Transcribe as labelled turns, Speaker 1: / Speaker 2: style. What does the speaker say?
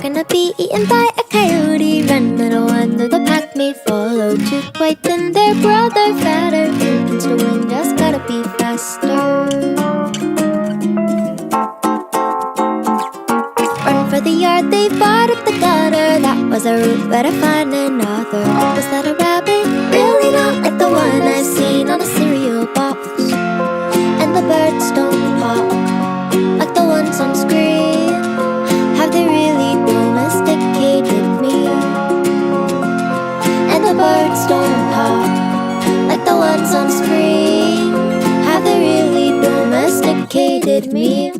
Speaker 1: gonna be eaten by a coyote. Run, little one, though the pack may follow. Too quite thin, their brother fatter. Against the wind, just gotta be faster. Run for the yard, they bought up the gutter. That was a route, better find another. Was that a rabbit? Really not like the one I've seen on a cereal box. And the birds don't pop like the ones on screen. Have they really domesticated me? And the birds don't pop like the ones on screen. Have they really domesticated me?